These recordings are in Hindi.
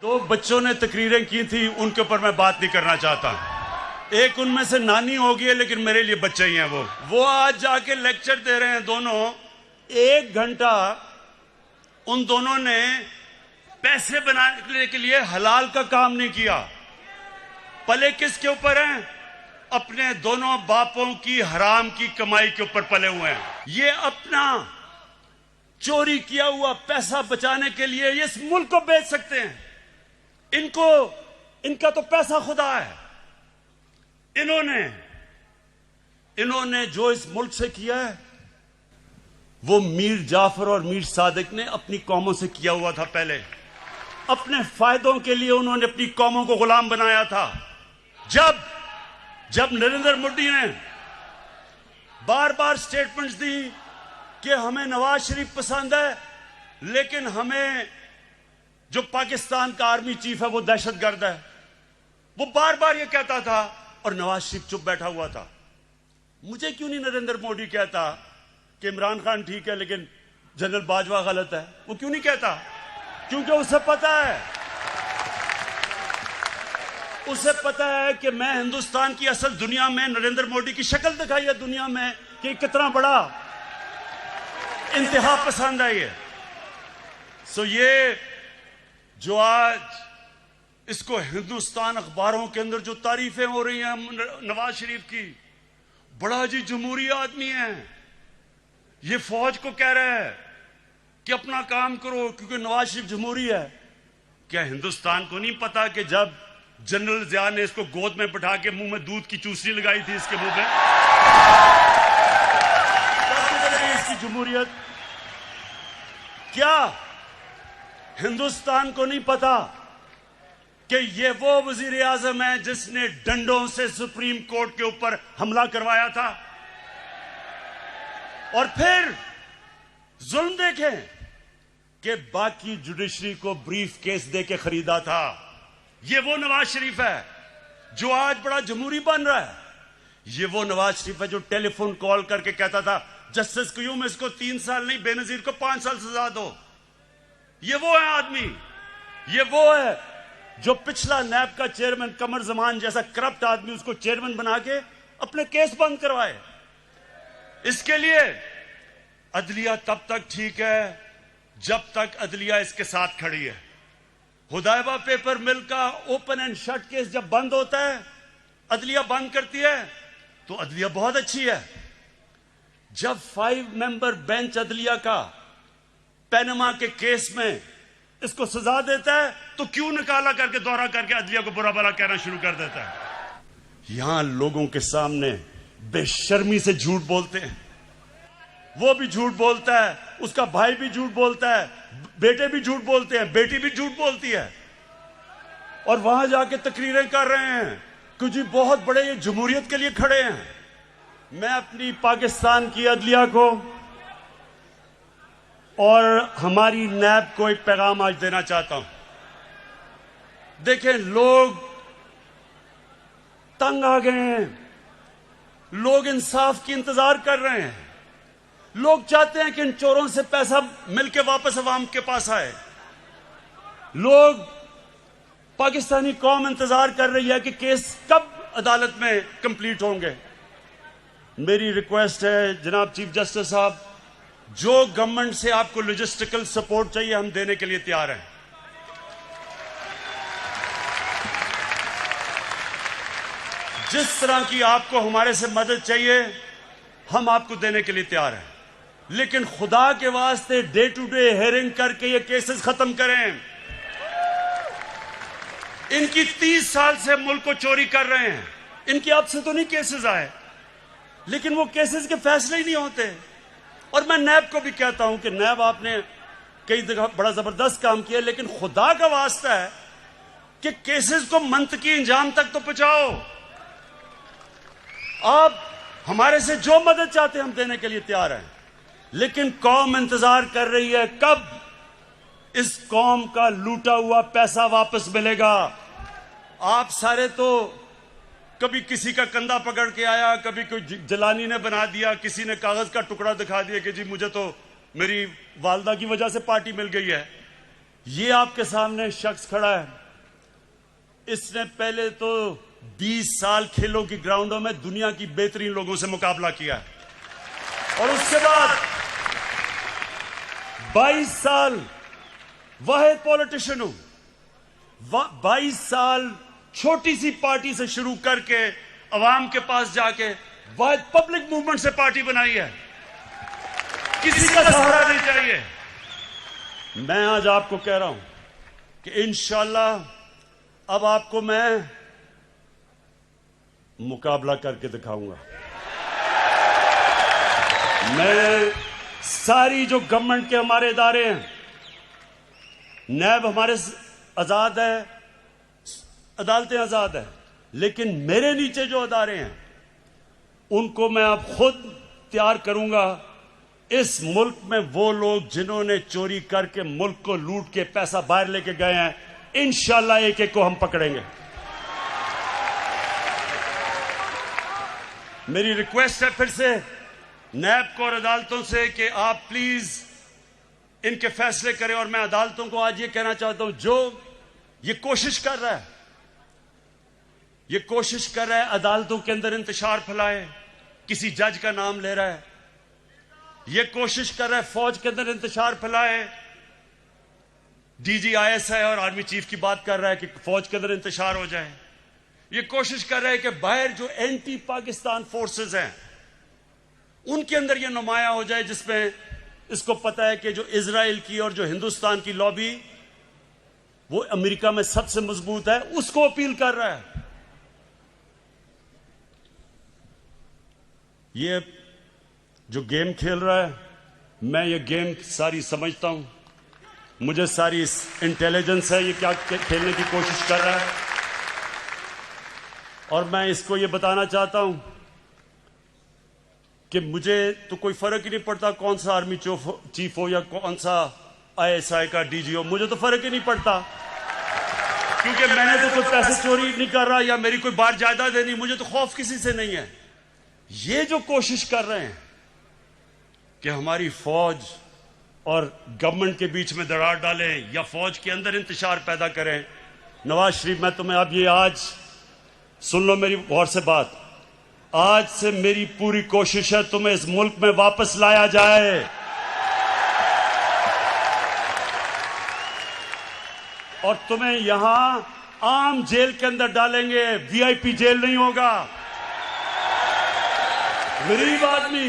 दो बच्चों ने तकरीरें की थी, उनके ऊपर मैं बात नहीं करना चाहता। एक उनमें से नानी होगी है, लेकिन मेरे लिए बच्चे ही हैं। वो आज जाके लेक्चर दे रहे हैं दोनों। 1 घंटा उन दोनों ने पैसे बनाने के लिए हलाल का काम नहीं किया। पले किसके ऊपर हैं? अपने दोनों बापों की हराम की कमाई के ऊपर पले हुए हैं। ये अपना चोरी किया हुआ पैसा बचाने के लिए ये इस मुल्क को बेच सकते हैं। इनका तो पैसा खुदा है। इन्होंने जो इस मुल्क से किया है वो मीर जाफर और मीर सादिक ने अपनी कौमों से किया हुआ था। पहले अपने फायदों के लिए उन्होंने अपनी कौमों को गुलाम बनाया था। जब नरेंद्र मोदी ने बार बार स्टेटमेंट्स दी कि हमें नवाज शरीफ पसंद है, लेकिन हमें जो पाकिस्तान का आर्मी चीफ है वो दहशतगर्द है, वो बार बार ये कहता था और नवाज शरीफ चुप बैठा हुआ था। मुझे क्यों नहीं नरेंद्र मोदी कहता कि इमरान खान ठीक है लेकिन जनरल बाजवा गलत है? वो क्यों नहीं कहता? क्योंकि उसे पता है कि मैं हिंदुस्तान की असल दुनिया में नरेंद्र मोदी की शक्ल दिखाई है दुनिया में कि कितना बड़ा इंतहा पसंद है ये। ये जो आज इसको हिंदुस्तान अखबारों के अंदर जो तारीफें हो रही हैं नवाज शरीफ की, बड़ा जी जमहूरी आदमी है, ये फौज को कह रहा है कि अपना काम करो क्योंकि नवाज शरीफ जमहूरी है। क्या हिंदुस्तान को नहीं पता कि जब जनरल जिया ने इसको गोद में बैठा के मुंह में दूध की चूसनी लगाई थी इसके मुंह में, इसकी जमहूरियत? क्या हिंदुस्तान को नहीं पता कि ये वो वजीर आजम है जिसने डंडों से सुप्रीम कोर्ट के ऊपर हमला करवाया था? और फिर जुल्म देखें कि बाकी जुडिशरी को ब्रीफ केस दे के खरीदा था। ये वो नवाज शरीफ है जो आज बड़ा जमहूरी बन रहा है। ये वो नवाज शरीफ है जो टेलीफोन कॉल करके कहता था जस्टिस क्यूम इसको 3 साल नहीं बेनजीर को 5 साल सजा दो। ये वो है आदमी, ये वो है जो पिछला नैब का चेयरमैन कमर जमान जैसा करप्ट आदमी उसको चेयरमैन बना के अपने केस बंद करवाए। इसके लिए अदलिया तब तक ठीक है जब तक अदलिया इसके साथ खड़ी है। हुदैबा पेपर मिल का ओपन एंड शट केस जब बंद होता है, अदलिया बंद करती है, तो अदलिया बहुत अच्छी है। जब 5 मेंबर बेंच अदलिया का पैनमा के केस में इसको सजा देता है, तो क्यों निकाला करके दौरा करके अदलिया को बुरा भला कहना शुरू कर देता है? यहां लोगों के सामने बेशर्मी से झूठ बोलते हैं। वो भी झूठ बोलता है, उसका भाई भी झूठ बोलता है, बेटे भी झूठ बोलते हैं, बेटी भी झूठ बोलती है, और वहां जाके तकरीरें कर रहे हैं कि जी बहुत बड़े ये जमहूरियत के लिए खड़े हैं। मैं अपनी पाकिस्तान की अदलिया को और हमारी नैब को एक पैगाम आज देना चाहता हूं। देखें, लोग तंग आ गए हैं, लोग इंसाफ की इंतजार कर रहे हैं, लोग चाहते हैं कि इन चोरों से पैसा मिलके वापस अवाम के पास आए। लोग, पाकिस्तानी कौम इंतजार कर रही है कि केस कब अदालत में कंप्लीट होंगे। मेरी रिक्वेस्ट है जनाब चीफ जस्टिस साहब, जो गवर्नमेंट से आपको लॉजिस्टिकल सपोर्ट चाहिए हम देने के लिए तैयार हैं। जिस तरह की आपको हमारे से मदद चाहिए हम आपको देने के लिए तैयार हैं, लेकिन खुदा के वास्ते डे टू डे हेयरिंग करके ये केसेस खत्म करें। इनकी 30 साल से मुल्क को चोरी कर रहे हैं, इनकी अब से तो नहीं केसेस आए, लेकिन वो केसेस के फैसले ही नहीं होते। और मैं नैब को भी कहता हूं कि नैब आपने कई जगह बड़ा जबरदस्त काम किया, लेकिन खुदा का वास्ता है कि केसेस को मंतकी इंजाम तक तो पहुंचाओ। आप हमारे से जो मदद चाहते हैं हम देने के लिए तैयार हैं, लेकिन कौम इंतजार कर रही है कब इस कौम का लूटा हुआ पैसा वापस मिलेगा। आप सारे तो कभी किसी का कंधा पकड़ के आया, कभी कोई जलानी ने बना दिया, किसी ने कागज का टुकड़ा दिखा दिया कि जी मुझे तो मेरी वालदा की वजह से पार्टी मिल गई है। ये आपके सामने शख्स खड़ा है, इसने पहले तो 20 साल खेलों की ग्राउंडों में दुनिया की बेहतरीन लोगों से मुकाबला किया और उसके बाद 22 साल वाहिद पॉलिटिशियन हूं। 22 साल छोटी सी पार्टी से शुरू करके अवाम के पास जाके वाहिद पब्लिक मूवमेंट से पार्टी बनाई है। किसी का सहारा नहीं चाहिए। मैं आज आपको कह रहा हूं कि इंशाअल्लाह अब आपको मैं मुकाबला करके दिखाऊंगा। मैं सारी जो गवर्नमेंट के हमारे इदारे हैं, नैब हमारे आजाद है, अदालतें आजाद है, लेकिन मेरे नीचे जो अदारे हैं उनको मैं अब खुद तैयार करूंगा। इस मुल्क में वो लोग जिन्होंने चोरी करके मुल्क को लूट के पैसा बाहर लेके गए हैं, इंशाअल्लाह एक एक को हम पकड़ेंगे। मेरी रिक्वेस्ट है फिर से नैब को और अदालतों से कि आप प्लीज इनके फैसले करें। और मैं अदालतों को आज ये कहना चाहता हूं, जो ये कोशिश कर रहा है, ये कोशिश कर रहा है अदालतों के अंदर इंतशार फैलाए, किसी जज का नाम ले रहा है, ये कोशिश कर रहा है फौज के अंदर इंतशार फैलाए, डीजी आईएसआई और आर्मी चीफ की बात कर रहा है कि फौज के अंदर इंतशार हो जाए, ये कोशिश कर रहा है कि बाहर जो एंटी पाकिस्तान फोर्सेस हैं उनके अंदर ये नुमाया हो जाए, जिसमें इसको पता है कि जो इजराइल की और जो हिंदुस्तान की लॉबी वो अमेरिका में सबसे मजबूत है, उसको अपील कर रहा है। ये जो गेम खेल रहा है, मैं ये गेम सारी समझता हूं, मुझे सारी इंटेलिजेंस है ये क्या खेलने की कोशिश कर रहा है। और मैं इसको ये बताना चाहता हूं कि मुझे तो कोई फर्क ही नहीं पड़ता कौन सा आर्मी चीफ हो या कौन सा आईएसआई का डीजी हो, मुझे तो फर्क ही नहीं पड़ता, क्योंकि मैंने तो कोई पैसे चोरी नहीं कर रहा या मेरी कोई बार जायदाद देनी, मुझे तो खौफ किसी से नहीं है। ये जो कोशिश कर रहे हैं कि हमारी फौज और गवर्नमेंट के बीच में दरार डालें या फौज के अंदर इंतशार पैदा करें, नवाज शरीफ मैं तुम्हें अब ये आज सुन लो मेरी गौर से बात, आज से मेरी पूरी कोशिश है तुम्हें इस मुल्क में वापस लाया जाए। और तुम्हें यहां आम जेल के अंदर डालेंगे, वीआईपी जेल नहीं होगा। गरीब आदमी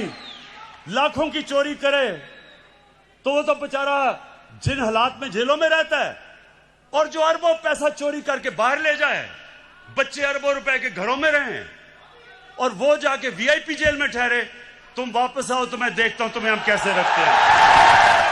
लाखों की चोरी करे तो वो तो बेचारा जिन हालात में जेलों में रहता है, और जो अरबों पैसा चोरी करके बाहर ले जाए, बच्चे अरबों रुपए के घरों में रहें और वो जाके वीआईपी जेल में ठहरे, तुम वापस आओ तो मैं देखता हूं तुम्हें हम कैसे रखते हैं।